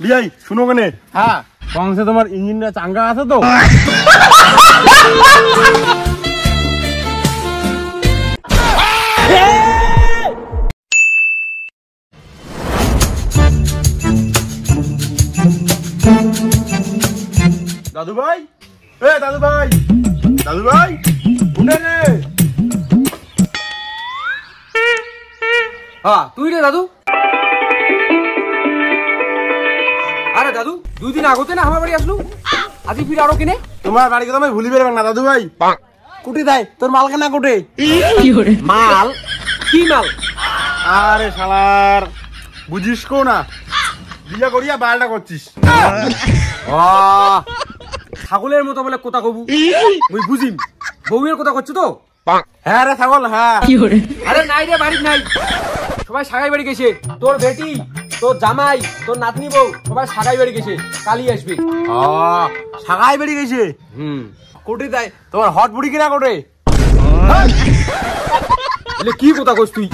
বিয়াই শুনো কেনে হ্যাঁ কংসে তোমার ইঞ্জিনটা চাঙ্গা আছে তো দাদু ভাই দাদু ভাই দাদু ভাই উঠে রে হ্যাঁ তুই রে দাদু আরে দাদু 2 দিন আগতে না আমার বাড়ি আসলু আজি ফিরে আরো কিনে তোমার বাড়ি কথা আমি ভুলি বেরবেন না দাদু ভাই কুটি দেয় তোর মাল কেনা কুটে মাল কি মাল আরে শালার বুঝিস কো না বিয়া করিয়া বালটা করছিস ছাগলের মতো বলে কথা কবু মুই বুঝিম বউয়ের কথা করছো তো হ্যাঁ রে ছাগল হ্যাঁ আরে নাই রে বাড়ি নাই সবাই সাগাই বাড়ি গেছে তোর বেটি তোর জামাই তোর নাতনি বউ সবাই সাগাই বাড়ি গেছে কালি আসবে সাগাই বেড়ে গেছে কোটি দেয় তোমার হট বুড়ি কিনা কোটে কি কথা কস তুই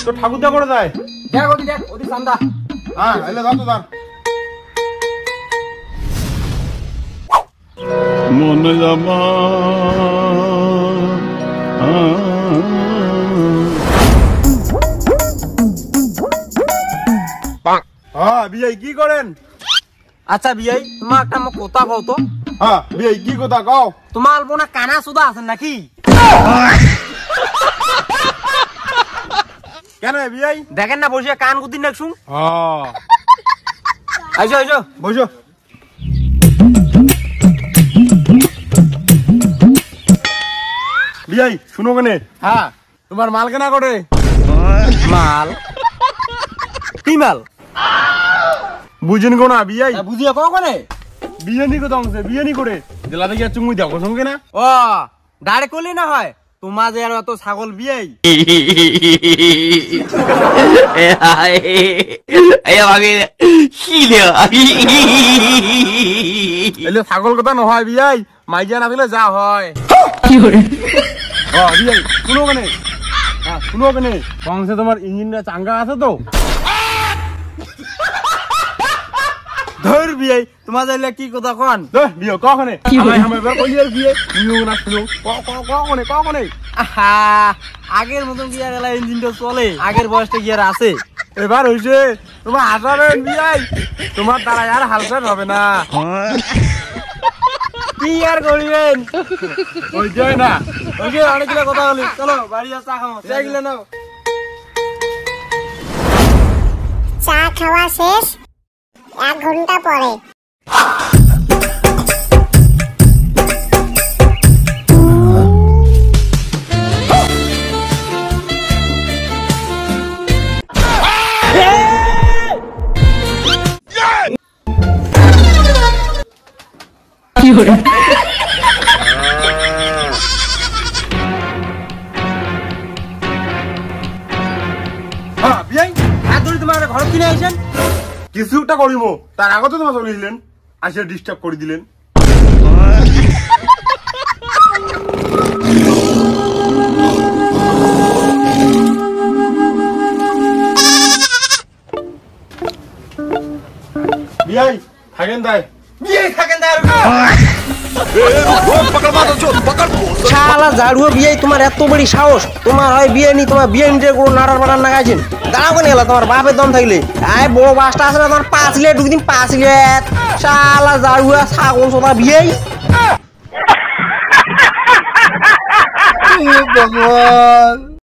তোর ঠাকুরদা করে দেয় দেখ ওদি চান্দা হ্যাঁ এলে দাও তো দাও মনে জামা বিয়াই কি করেন আচ্ছা বিয়াই তোমার একটা আমার কথা কও তো হ্যাঁ বিয়াই কি কথা কও তোমার বোনা কানা সুদা আছেন নাকি কেন বিয়াই দেখেন না বসে কান গুদিন দেখছুন আইসো বসো বিয়াই শুনো কেনে হ্যাঁ তোমার মাল কেনা করে মাল কি মাল বুঝেন কো না বিয়াই বুঝিয়া কও কোনে বিয়ানি কো দংছে বিয়ানি করে দিলা দেখিয়া চুমুই দাও সঙ্গে না ও ডাইরেক্ট করলি না হয় তোমার যে আর এত ছাগল বিয়াই এলে ছাগল কথা নহয় বিয়াই মাইজা না দিলে যা হয় বিয়াই শুনো কেনে হ্যাঁ শুনো কেনে কংসে তোমার ইঞ্জিনটা চাঙ্গা আছে তো ধর বিয়াই তোমার যাইলে কি কথা কন বিয়ে কখনে কখনে আগের মতন কি আর ইঞ্জিনটা চলে আগের বয়সটা কি আর আছে এবার হইছে তোমার হাজারেন বিয়াই তোমার দ্বারা আর হালচাল হবে না কি আর করিবেন ওই যায় না ওই যে অনেকগুলো কথা বলি চলো বাড়ি যা চা খাও চা গিলে নাও চা খাওয়া শেষ 1 ঘন্টা পরে কিছু একটা করিব তার আগতে তোমার চলে দিলেন আসে ডিস্টার্ব করে দিলেন বিয়াই থাকেন দায় শালা ঝাড়ুয়া বিয়ে তোমার এত বড় সাহস তোমার হয় বিয়ে নি তোমার বিয়ে নিতে কোনো নাড়ার পাড়ার নাগাইছেন দাঁড়াও কেন গেলা তোমার বাপের দম থাকলে আয় বড় বাসটা আছে না তোমার 5 লিটার ঢুকদিন 5 লিটার শালা ঝাড়ুয়া ছাগল সোনা বিয়ে ভগবান